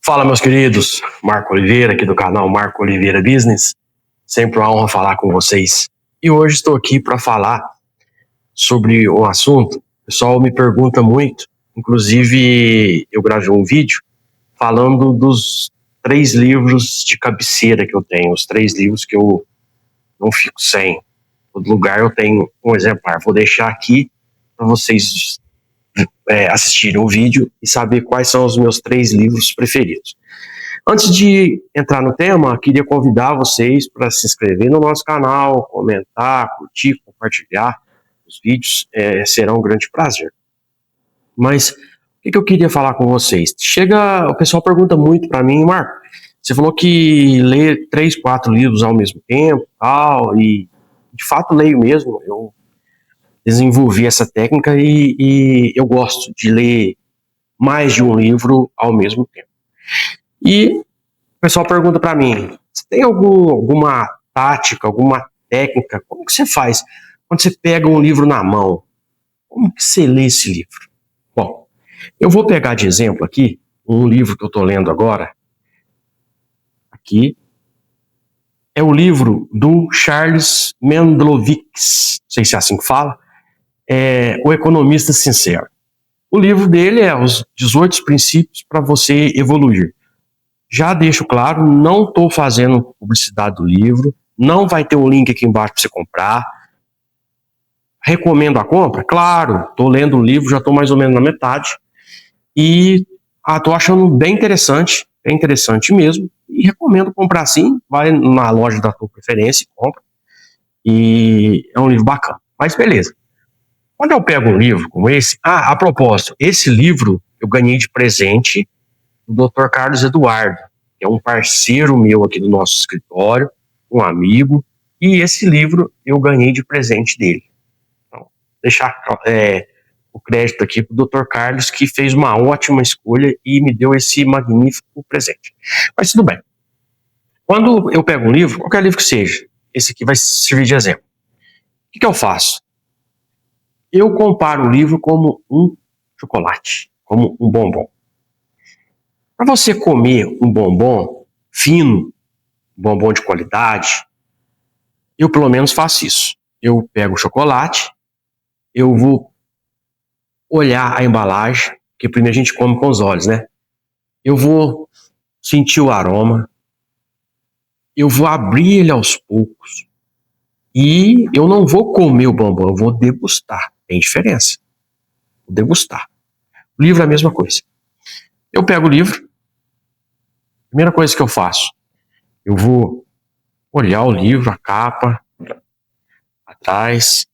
Fala, meus queridos, Marco Oliveira, aqui do canal Marco Oliveira Business. Sempre uma honra falar com vocês. E hoje estou aqui para falar sobre um assunto. O pessoal me pergunta muito, inclusive eu gravei um vídeo falando dos 3 livros de cabeceira que eu tenho, os 3 livros que eu não fico sem. Todo lugar eu tenho um exemplar. Vou deixar aqui para vocês assistirem o vídeo e saber quais são os meus 3 livros preferidos. Antes de entrar no tema, queria convidar vocês para se inscrever no nosso canal, comentar, curtir, compartilhar os vídeos, será um grande prazer. Mas o que eu queria falar com vocês? O pessoal pergunta muito para mim, Marco, você falou que lê 3, 4 livros ao mesmo tempo, e de fato leio mesmo. Eu desenvolvi essa técnica e eu gosto de ler mais de um livro ao mesmo tempo. E o pessoal pergunta para mim, você tem alguma tática, alguma técnica? Como que você faz quando você pega um livro na mão? Como que você lê esse livro? Bom, eu vou pegar de exemplo aqui um livro que eu estou lendo agora. Aqui é o livro do Charles Mendlowicz, não sei se é assim que fala, O Economista Sincero. O livro dele é Os 18 Princípios para Você Evoluir. Já deixo claro, não estou fazendo publicidade do livro, não vai ter um link aqui embaixo para você comprar. Recomendo a compra? Claro, estou lendo o livro, já estou mais ou menos na metade. E estou achando bem interessante mesmo. E recomendo comprar sim, vai na loja da tua preferência e compra. E é um livro bacana. Mas beleza. Quando eu pego um livro como esse, a propósito, esse livro eu ganhei de presente do Dr. Carlos Eduardo, que é um parceiro meu aqui do nosso escritório, um amigo, e esse livro eu ganhei de presente dele. Então, deixar o crédito aqui para o Dr. Carlos, que fez uma ótima escolha e me deu esse magnífico presente. Mas tudo bem. Quando eu pego um livro, qualquer livro que seja, esse aqui vai servir de exemplo. O que eu faço? Eu comparo o livro como um chocolate, como um bombom. Para você comer um bombom fino, um bombom de qualidade, eu pelo menos faço isso. Eu pego o chocolate, eu vou olhar a embalagem, porque primeiro a gente come com os olhos, né? Eu vou sentir o aroma, eu vou abrir ele aos poucos e eu não vou comer o bombom, eu vou degustar. Tem diferença. Vou degustar. O livro é a mesma coisa. Eu pego o livro, primeira coisa que eu faço, eu vou olhar o livro, a capa, atrás,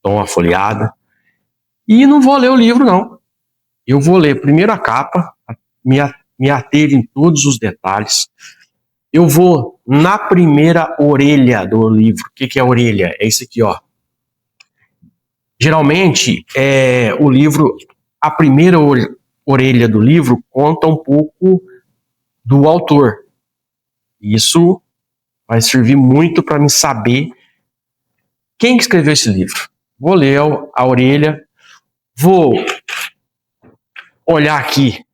dou uma folheada e não vou ler o livro, não. Eu vou ler primeiro a capa, me ater em todos os detalhes. Eu vou na primeira orelha do livro. O que é a orelha? É isso aqui, ó. Geralmente, o livro, a primeira orelha do livro conta um pouco do autor. Isso vai servir muito para mim saber quem que escreveu esse livro. Vou ler a orelha, vou olhar aqui,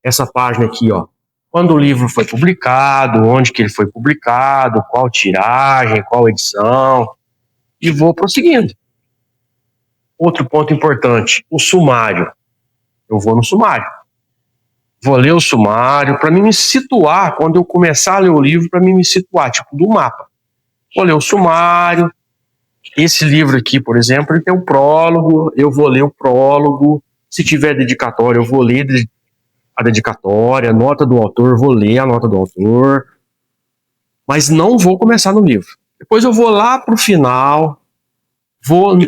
essa página aqui, ó. Quando o livro foi publicado, onde que ele foi publicado, qual tiragem, qual edição, e vou prosseguindo. Outro ponto importante, o sumário. Eu vou no sumário. Vou ler o sumário para me situar, quando eu começar a ler o livro, para me situar, tipo do mapa. Vou ler o sumário. Esse livro aqui, por exemplo, ele tem um prólogo, eu vou ler o prólogo. Se tiver dedicatória, eu vou ler a dedicatória, a nota do autor, vou ler a nota do autor. Mas não vou começar no livro. Depois eu vou lá para o final, vou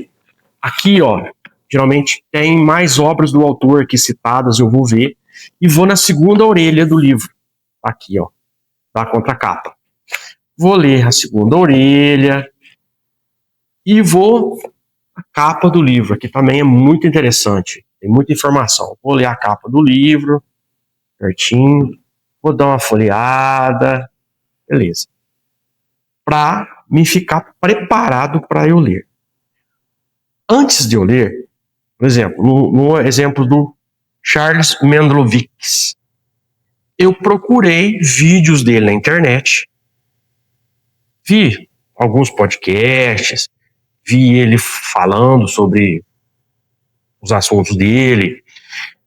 aqui, ó, geralmente tem mais obras do autor aqui citadas, eu vou ver, e vou na segunda orelha do livro, aqui, ó, da contracapa. Vou ler a segunda orelha e vou a capa do livro, aqui também é muito interessante, tem muita informação. Vou ler a capa do livro, certinho, vou dar uma folheada, beleza. Para me ficar preparado para eu ler. Antes de eu ler, por exemplo, no exemplo do Charles Mendlowicz, eu procurei vídeos dele na internet, vi alguns podcasts, vi ele falando sobre os assuntos dele,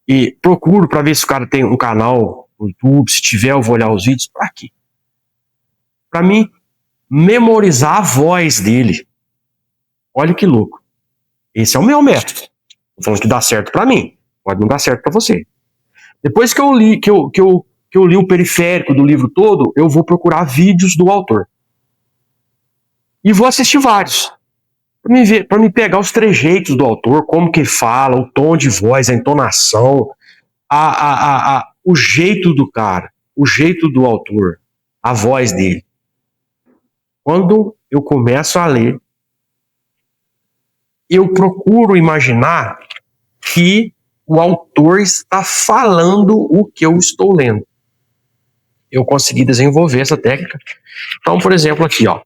e procuro para ver se o cara tem um canal no YouTube, se tiver eu vou olhar os vídeos. Para quê? Para mim memorizar a voz dele. Olha que louco. Esse é o meu método. Tô falando que dá certo para mim, pode não dar certo para você. Depois que eu li o periférico do livro todo, eu vou procurar vídeos do autor. E vou assistir vários. Para me pegar os trejeitos do autor, como que fala, o tom de voz, a entonação, o jeito do cara, o jeito do autor, a voz dele. Quando eu começo a ler, eu procuro imaginar que o autor está falando o que eu estou lendo. Eu consegui desenvolver essa técnica. Então, por exemplo, aqui, ó,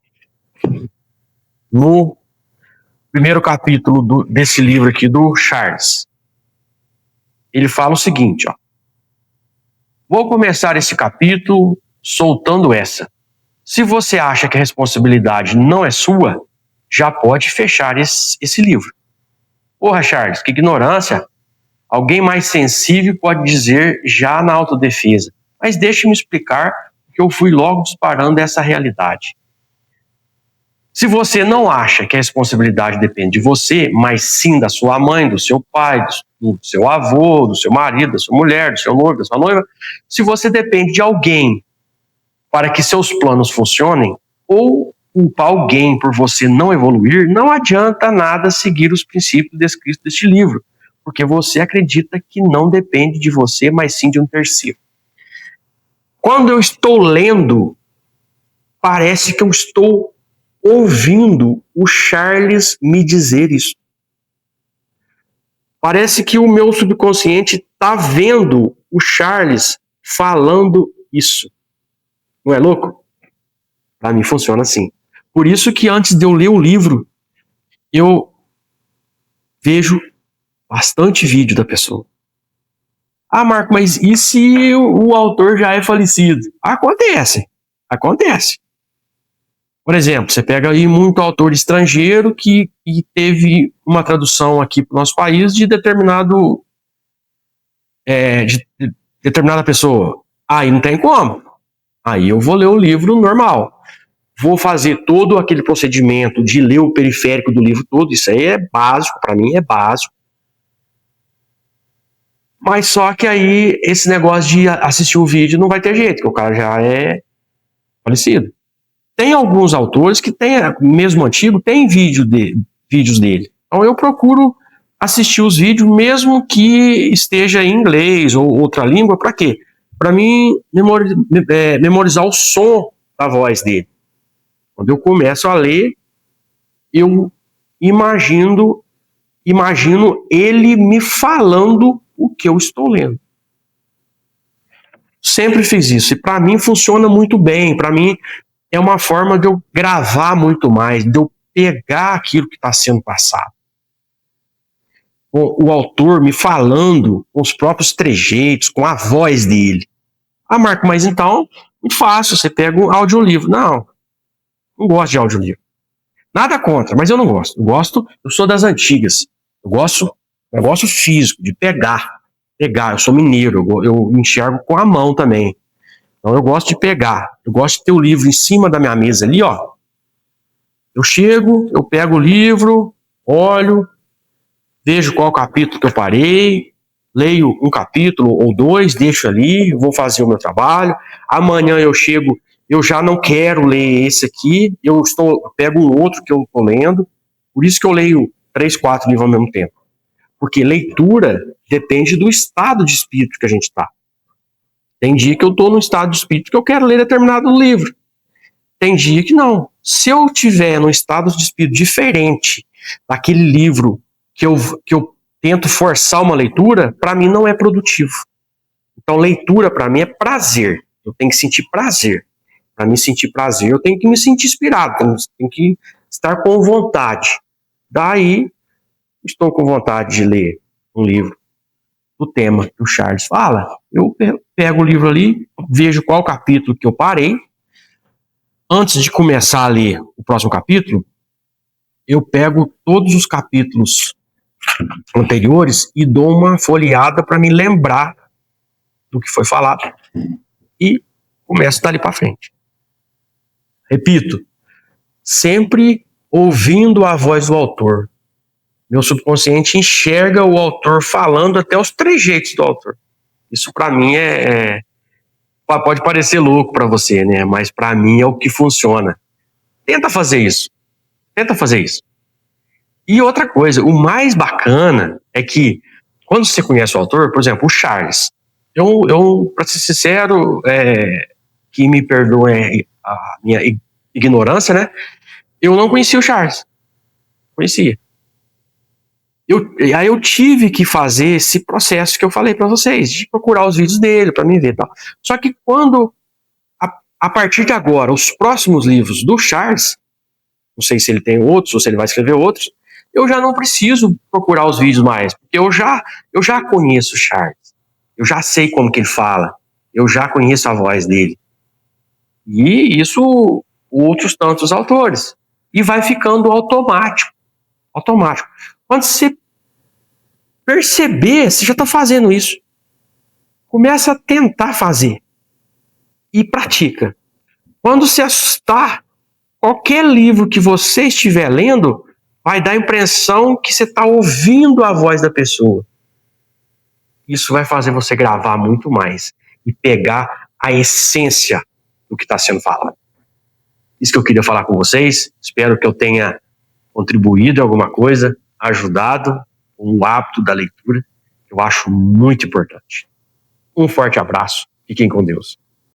no primeiro capítulo desse livro aqui do Charles, ele fala o seguinte, ó: vou começar esse capítulo soltando essa. Se você acha que a responsabilidade não é sua, já pode fechar esse livro. Porra, Charles, que ignorância. Alguém mais sensível pode dizer já na autodefesa. Mas deixe-me explicar que eu fui logo disparando essa realidade. Se você não acha que a responsabilidade depende de você, mas sim da sua mãe, do seu pai, do seu avô, do seu marido, da sua mulher, do seu noivo, da sua noiva, se você depende de alguém para que seus planos funcionem, ou culpar alguém por você não evoluir, não adianta nada seguir os princípios descritos deste livro, porque você acredita que não depende de você, mas sim de um terceiro. Quando eu estou lendo, parece que eu estou ouvindo o Charles me dizer isso. Parece que o meu subconsciente está vendo o Charles falando isso. Não é louco? Para mim funciona assim. Por isso que antes de eu ler o livro, eu vejo bastante vídeo da pessoa. Ah, Marco, mas e se o autor já é falecido? Acontece. Por exemplo, você pega aí muito autor estrangeiro que teve uma tradução aqui para o nosso país de determinada pessoa. Aí não tem como. Aí eu vou ler o livro normal. Vou fazer todo aquele procedimento de ler o periférico do livro todo. Isso aí é básico, para mim é básico. Mas só que aí esse negócio de assistir o vídeo não vai ter jeito, porque o cara já é falecido. Tem alguns autores que tem, mesmo antigo, tem vídeos dele. Então eu procuro assistir os vídeos, mesmo que esteja em inglês ou outra língua, para quê? Para mim memorizar o som da voz dele. Quando eu começo a ler, eu imagino ele me falando o que eu estou lendo. Sempre fiz isso, e para mim funciona muito bem. Para mim é uma forma de eu gravar muito mais, de eu pegar aquilo que está sendo passado. O autor me falando com os próprios trejeitos, com a voz dele. Ah, Marco, mas então, muito fácil, você pega um audiolivro. Não gosto de audiolivro. Nada contra, mas eu não gosto. Eu sou das antigas. Eu gosto negócio físico, de pegar. Eu sou mineiro, eu enxergo com a mão também. Então eu gosto de pegar. Eu gosto de ter o livro em cima da minha mesa ali, ó. Eu chego, eu pego o livro, olho, vejo qual capítulo que eu parei, leio um capítulo ou dois, deixo ali, vou fazer o meu trabalho. Amanhã eu chego, eu já não quero ler esse aqui, pego um outro que eu estou lendo. Por isso que eu leio 3, 4 livros ao mesmo tempo. Porque leitura depende do estado de espírito que a gente está. Tem dia que eu estou num estado de espírito que eu quero ler determinado livro. Tem dia que não. Se eu estiver num estado de espírito diferente daquele livro que eu tento forçar uma leitura, para mim não é produtivo. Então, leitura para mim é prazer. Eu tenho que sentir prazer. Para me sentir prazer, eu tenho que me sentir inspirado. Tenho que estar com vontade. Daí, estou com vontade de ler um livro do tema que o Charles fala. Eu pego o livro ali, vejo qual capítulo que eu parei. Antes de começar a ler o próximo capítulo, eu pego todos os capítulos anteriores e dou uma folheada para me lembrar do que foi falado e começo dali para frente. Repito, sempre ouvindo a voz do autor. Meu subconsciente enxerga o autor falando até os trejeitos do autor. Isso para mim pode parecer louco para você, né? Mas para mim é o que funciona. Tenta fazer isso. E outra coisa, o mais bacana é que quando você conhece o autor, por exemplo, o Charles, eu para ser sincero, que me perdoe a minha ignorância, né? Eu não conhecia o Charles. Conhecia. Aí eu tive que fazer esse processo que eu falei para vocês, de procurar os vídeos dele para me ver e tal. Só que quando, a partir de agora, os próximos livros do Charles, não sei se ele tem outros ou se ele vai escrever outros, eu já não preciso procurar os vídeos mais, porque eu já conheço o Charles, eu já sei como que ele fala, eu já conheço a voz dele. E isso outros tantos autores. E vai ficando automático. Quando você perceber, você já está fazendo isso. Começa a tentar fazer. E pratica. Quando se assustar, qualquer livro que você estiver lendo, vai dar a impressão que você está ouvindo a voz da pessoa. Isso vai fazer você gravar muito mais e pegar a essência do que está sendo falado. Isso que eu queria falar com vocês. Espero que eu tenha contribuído em alguma coisa, ajudado com o hábito da leitura, que eu acho muito importante. Um forte abraço. Fiquem com Deus.